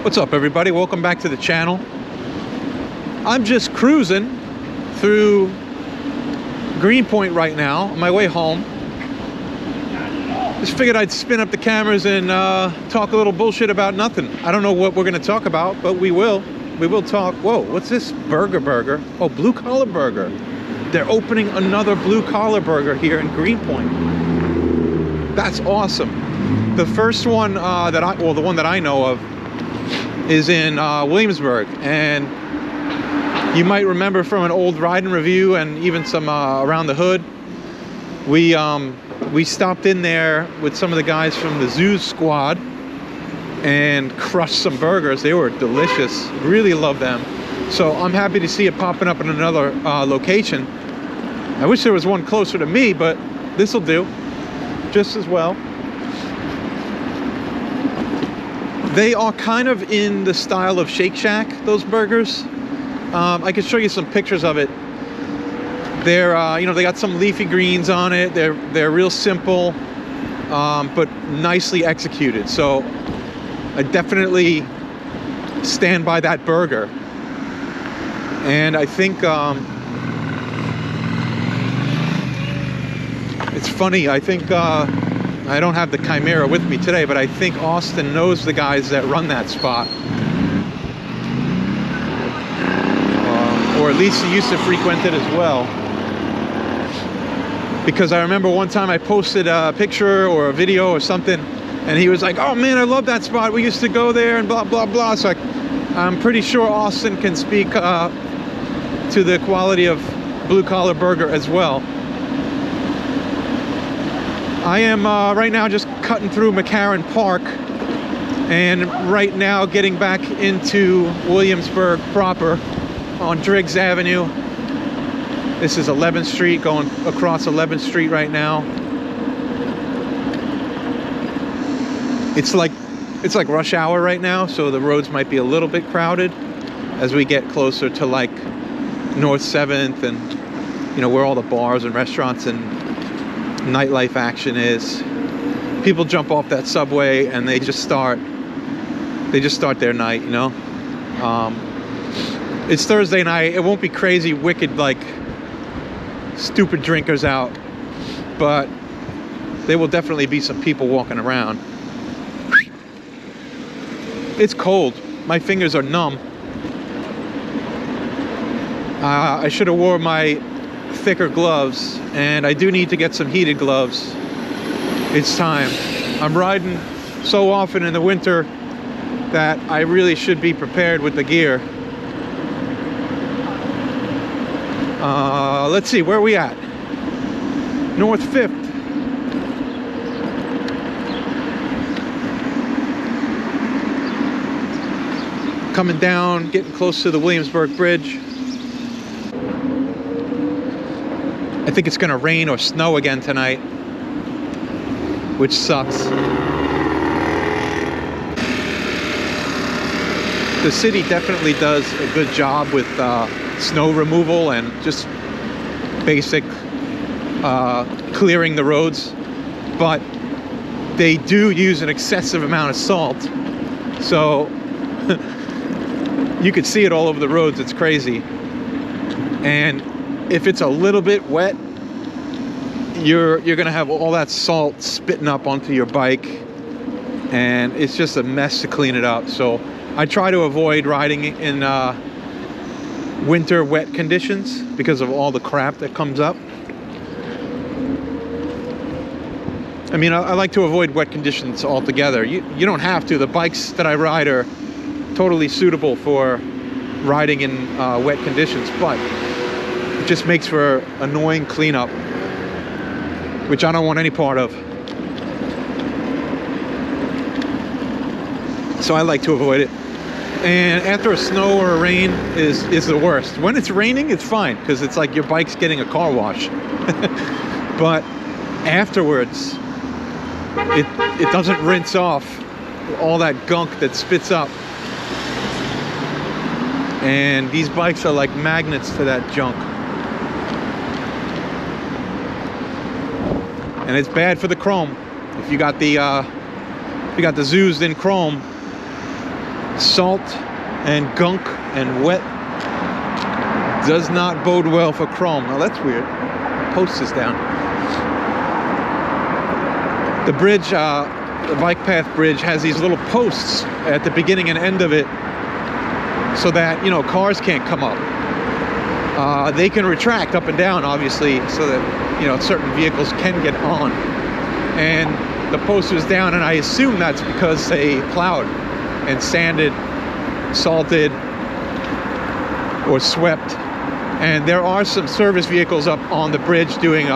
What's up, everybody? Welcome back to the channel. I'm just cruising through Greenpoint right now on my way home. Just figured I'd spin up the cameras and talk a little bullshit about nothing. I don't know what we're gonna talk about, but we will. We will talk. Whoa, what's this? Burger? Oh, blue collar burger. They're opening another blue collar burger here in Greenpoint. That's awesome. The first one the one that I know of is in Williamsburg, and you might remember from an old riding review and even some around the hood, we stopped in there with some of the guys from the Zoo Squad and crushed some burgers. They were delicious. Really love them. So I'm happy to see it popping up in another location. I wish there was one closer to me, but this will do just as well. They are kind of in the style of Shake Shack, those burgers. I can show you some pictures of it. They're, they got some leafy greens on it. They're real simple, but nicely executed. So I definitely stand by that burger. And I think it's funny. I think I don't have the Chimera with me today, but I think Austin knows the guys that run that spot. Or at least he used to frequent it as well. Because I remember one time I posted a picture or a video or something, and he was like, "Oh man, I love that spot. We used to go there and blah, blah, blah." So I'm pretty sure Austin can speak to the quality of blue collar burger as well. I am right now just cutting through McCarran Park, and right now getting back into Williamsburg proper on Driggs Avenue. This is 11th Street, going across 11th Street right now. It's like rush hour right now, so the roads might be a little bit crowded as we get closer to like North 7th and where all the bars and restaurants and nightlife action is. People jump off that subway and they just start their night. It's Thursday night. It won't be crazy wicked like stupid drinkers out, but there will definitely be some people walking around. It's cold. My fingers are numb. I should have wore my thicker gloves, and I do need to get some heated gloves. It's time. I'm riding so often in the winter that I really should be prepared with the gear. Let's see, where are we at? North 5th. Coming down, getting close to the Williamsburg Bridge. I think it's gonna rain or snow again tonight, which sucks. The city definitely does a good job with snow removal and just basic clearing the roads, but they do use an excessive amount of salt. So you could see it all over the roads. It's crazy. And if it's a little bit wet, you're gonna have all that salt spitting up onto your bike, and it's just a mess to clean it up. So I try to avoid riding in winter wet conditions because of all the crap that comes up. I mean, I like to avoid wet conditions altogether. You don't have to. The bikes that I ride are totally suitable for riding in wet conditions, but it just makes for annoying cleanup, which I don't want any part of. So I like to avoid it. And after a snow or a rain is the worst. When it's raining, it's fine, because it's like your bike's getting a car wash. But afterwards, it doesn't rinse off all that gunk that spits up. And these bikes are like magnets to that junk. And it's bad for the chrome. If you got the zoos in chrome, salt and gunk and wet does not bode well for chrome. Now that's weird. Post is down. The bridge, the bike path bridge, has these little posts at the beginning and end of it, so that, you know, cars can't come up. They can retract up and down, obviously, so that, you know, certain vehicles can get on. And the post was down, and I assume that's because they plowed and sanded, salted, or swept. And there are some service vehicles up on the bridge doing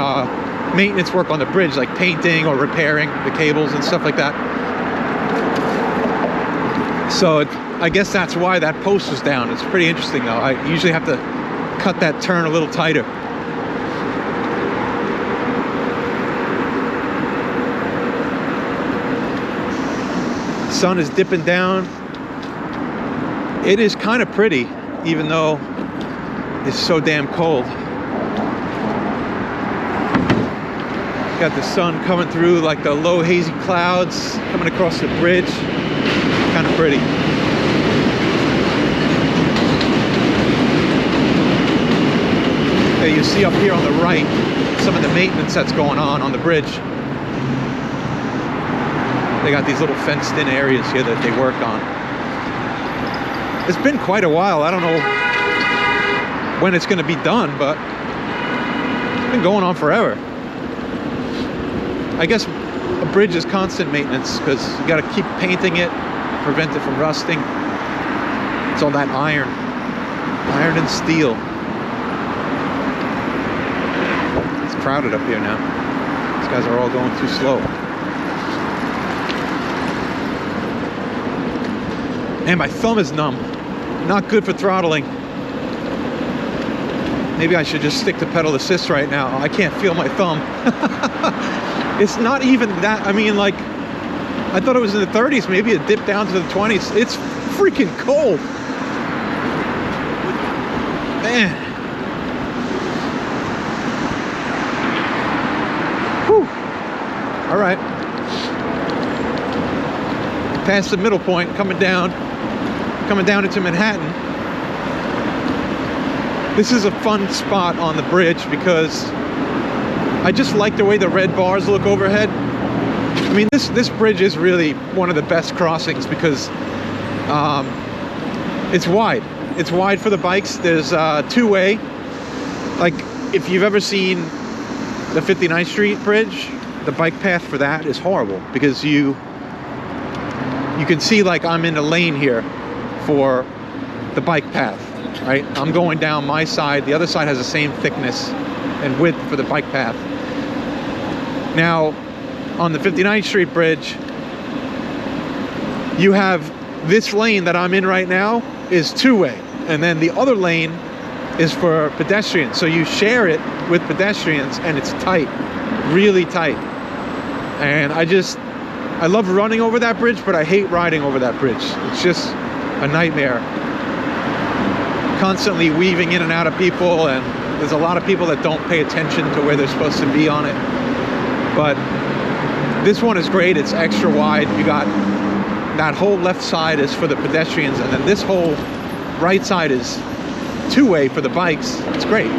maintenance work on the bridge, like painting or repairing the cables and stuff like that. So I guess that's why that post was down. It's pretty interesting, though. I usually have to cut that turn a little tighter. Sun is dipping down. It is kind of pretty, even though it's so damn cold. Got the sun coming through like the low hazy clouds coming across the bridge. Kind of pretty. Okay, you see up here on the right some of the maintenance that's going on the bridge. They got these little fenced in areas here that they work on. It's been quite a while. I don't know when it's going to be done, but it's been going on forever. I guess a bridge is constant maintenance because you got to keep painting it, prevent it from rusting. It's all that iron and steel. It's crowded up here now. These guys are all going too slow. And my thumb is numb. Not good for throttling. Maybe I should just stick to pedal assist right now. I can't feel my thumb. It's not even that. I mean, like, I thought it was in the 30s. Maybe it dipped down to the 20s. It's freaking cold. Man. Whew. All right. Past the middle point, coming down into Manhattan. This is a fun spot on the bridge because I just like the way the red bars look overhead. I mean, this bridge is really one of the best crossings because it's wide. It's wide for the bikes. There's two-way. Like, if you've ever seen the 59th Street Bridge, the bike path for that is horrible because you can see, like, I'm in a lane here for the bike path, right? I'm going down my side. The other side has the same thickness and width for the bike path. Now, on the 59th Street Bridge, you have this lane that I'm in right now is two-way, and then the other lane is for pedestrians. So you share it with pedestrians, and it's tight, really tight. And I love running over that bridge, but I hate riding over that bridge. It's just a nightmare. Constantly weaving in and out of people, and there's a lot of people that don't pay attention to where they're supposed to be on it. But this one is great. It's extra wide. You got that whole left side is for the pedestrians, and then this whole right side is two-way for the bikes. It's great.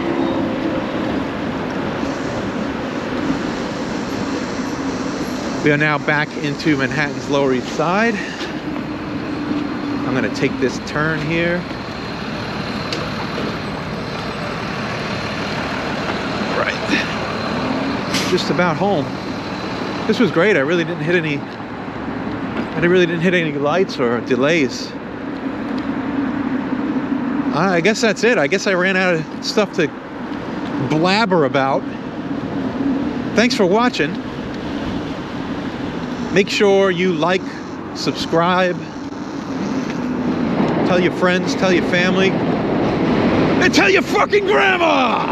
We are now back into Manhattan's Lower East Side. I'm going to take this turn here. Right. Just about home. This was great. I really didn't hit any lights or delays. I guess that's it. I guess I ran out of stuff to blabber about. Thanks for watching. Make sure you like, subscribe, tell your friends, tell your family, and tell your fucking grandma!